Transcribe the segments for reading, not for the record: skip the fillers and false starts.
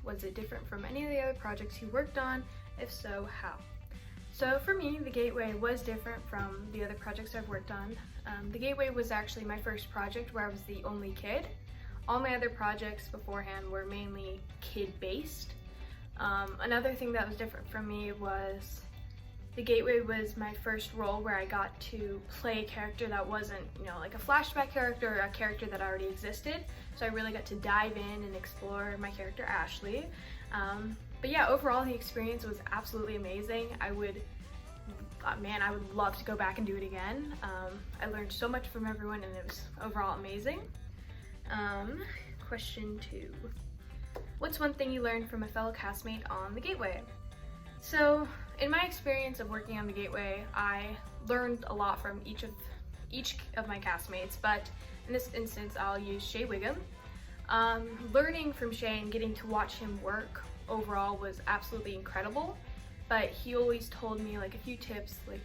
Was it different from any of the other projects you worked on? If so, how? So for me, the Gateway was different from the other projects I've worked on. The Gateway was actually my first project where I was the only kid. All my other projects beforehand were mainly kid-based. Another thing that was different from me was the Gateway was my first role where I got to play a character that wasn't, like a flashback character or a character that already existed. So I really got to dive in and explore my character Ashley. But yeah, overall the experience was absolutely amazing. I would love to go back and do it again. I learned so much from everyone and it was overall amazing. Question 2. What's one thing you learned from a fellow castmate on the Gateway? So, in my experience of working on the Gateway, I learned a lot from each of my castmates, but in this instance, I'll use Shay Wiggum. Learning from Shay and getting to watch him work overall was absolutely incredible, but he always told me like a few tips, like,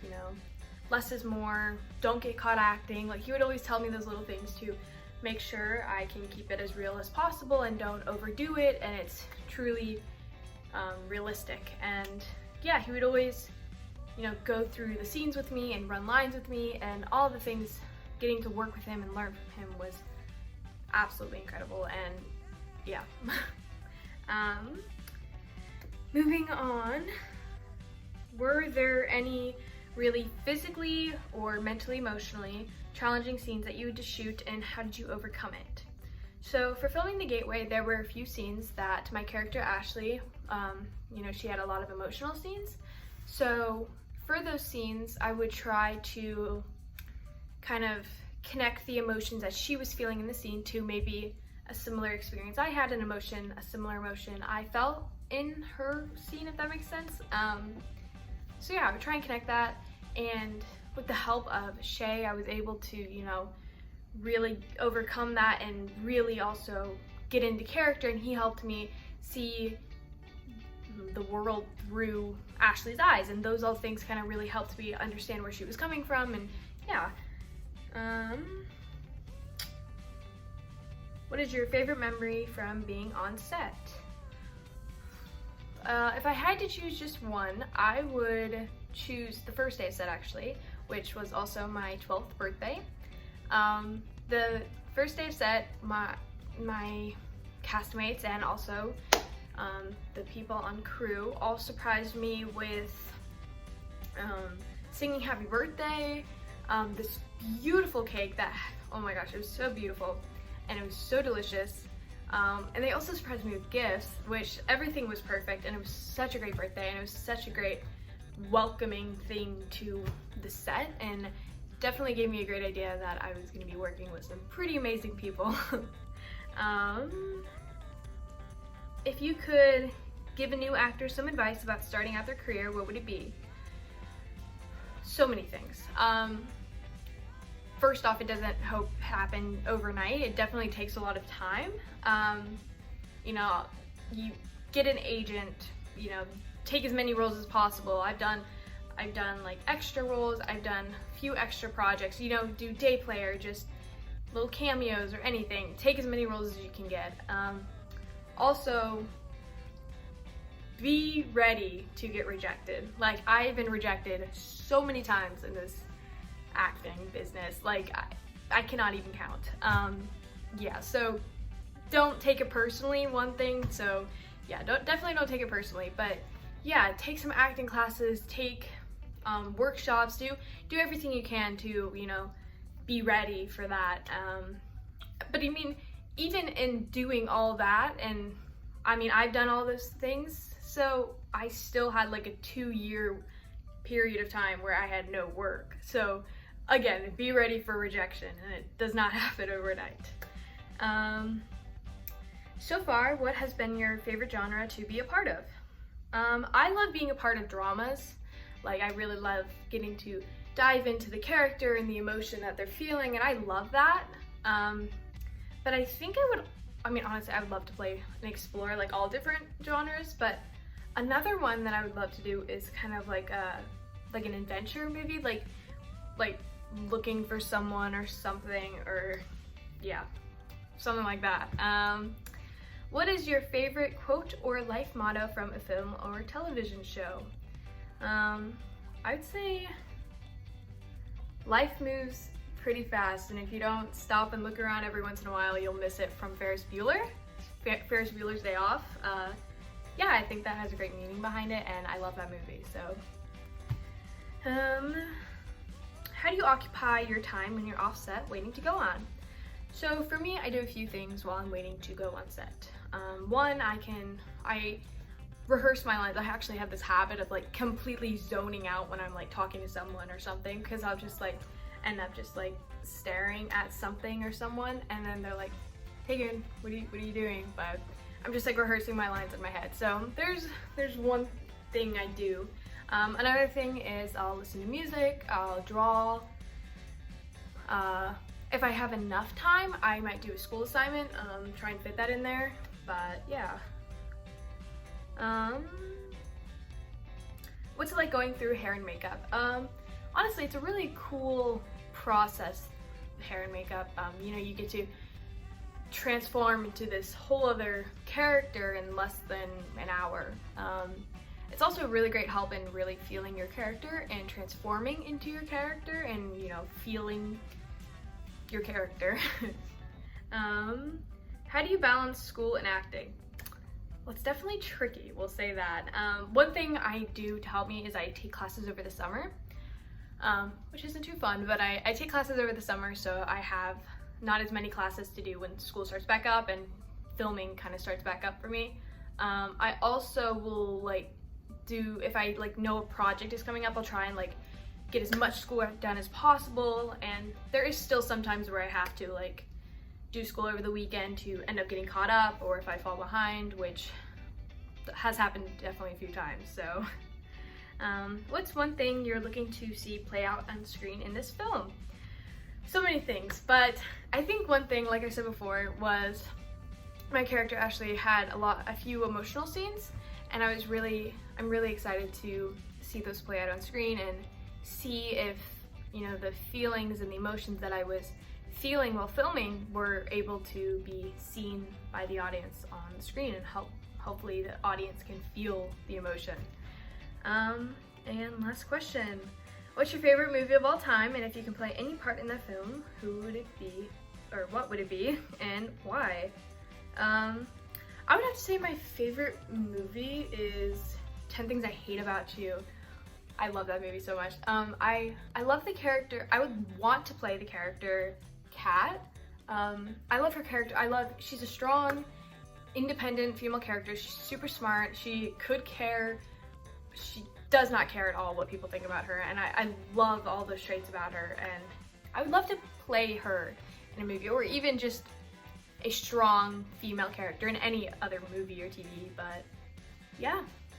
less is more, don't get caught acting. Like, he would always tell me those little things to make sure I can keep it as real as possible and don't overdo it, and it's truly realistic. And yeah, he would always, go through the scenes with me and run lines with me, and all the things, getting to work with him and learn from him was absolutely incredible. And yeah. Moving on, were there any really physically or mentally, emotionally challenging scenes that you had to shoot, and how did you overcome it? So for filming the Gateway, there were a few scenes that my character Ashley, she had a lot of emotional scenes. So for those scenes, I would try to kind of connect the emotions that she was feeling in the scene to maybe a similar experience I had, a similar emotion I felt in her scene, if that makes sense. So yeah, I would try and connect that, and with the help of Shay, I was able to, really overcome that and really also get into character, and he helped me see the world through Ashley's eyes, and those all things kind of really helped me understand where she was coming from. And yeah. What is your favorite memory from being on set? If I had to choose just one, I would choose the first day of set, actually, which was also my 12th birthday. The first day of set, my castmates and also the people on crew all surprised me with singing happy birthday, this beautiful cake that, oh my gosh, it was so beautiful and it was so delicious. And they also surprised me with gifts, which everything was perfect, and it was such a great birthday, and it was such a great welcoming thing to the set, and definitely gave me a great idea that I was going to be working with some pretty amazing people. If you could give a new actor some advice about starting out their career, what would it be? So many things. First off, it doesn't happen overnight. It definitely takes a lot of time. You get an agent, take as many roles as possible. I've done like extra roles, I've done a few extra projects, do day play or just little cameos or anything. Take as many roles as you can get. Also, be ready to get rejected. Like, I've been rejected so many times in this acting business, like I cannot even count. Yeah, so don't take it personally, one thing. So yeah, definitely don't take it personally, but yeah, take some acting classes, take workshops, do everything you can to, be ready for that. But I mean, even in doing all that, and I mean, I've done all those things, so I still had like a 2-year period of time where I had no work. So again, be ready for rejection, and it does not happen overnight. So far, what has been your favorite genre to be a part of? I love being a part of dramas. Like, I really love getting to dive into the character and the emotion that they're feeling, and I love that. But I think honestly, I would love to play and explore like all different genres, but another one that I would love to do is kind of like an adventure movie, like looking for someone or something, or yeah, something like that. What is your favorite quote or life motto from a film or television show? I'd say life moves pretty fast, and if you don't stop and look around every once in a while, you'll miss it, from Ferris Bueller. Ferris Bueller's Day Off. Yeah, I think that has a great meaning behind it, and I love that movie. So, how do you occupy your time when you're off set waiting to go on? So for me, I do a few things while I'm waiting to go on set. One, I rehearse my lines. I actually have this habit of like completely zoning out when I'm like talking to someone or something, because I'll just like end up just like staring at something or someone, and then they're like, Taegen, what are you doing? But I'm just like rehearsing my lines in my head. So there's one thing I do. Another thing is I'll listen to music, I'll draw. If I have enough time, I might do a school assignment, try and fit that in there, but yeah. What's it like going through hair and makeup? Honestly, it's a really cool process, hair and makeup. You know, you get to transform into this whole other character in less than an hour. It's also a really great help in really feeling your character and transforming into your character and, you know, feeling your character. How do you balance school and acting? Well, it's definitely tricky, we'll say that. One thing I do to help me is I take classes over the summer, which isn't too fun, but I take classes over the summer, so I have not as many classes to do when school starts back up and filming kind of starts back up for me. I also will if I know a project is coming up, I'll try and get as much schoolwork done as possible, and there is still sometimes where I have to do school over the weekend to end up getting caught up, or if I fall behind, which has happened definitely a few times. So what's one thing you're looking to see play out on screen in this film? So many things, but I think one thing, like I said before, was my character actually had a few emotional scenes, and I'm really excited to see those play out on screen and see if, you know, the feelings and the emotions that I was feeling while filming were able to be seen by the audience on the screen, and hopefully the audience can feel the emotion. And last question. What's your favorite movie of all time, and if you can play any part in the film, who would it be, or what would it be, and why? I would have to say my favorite movie is 10 Things I Hate About You. I love that movie so much. I love the character. I would want to play the character Kat. I love her character. She's a strong, independent female character. She's super smart. She could care. She does not care at all what people think about her, and I love all those traits about her, and I would love to play her in a movie, or even just a strong female character in any other movie or TV, but yeah.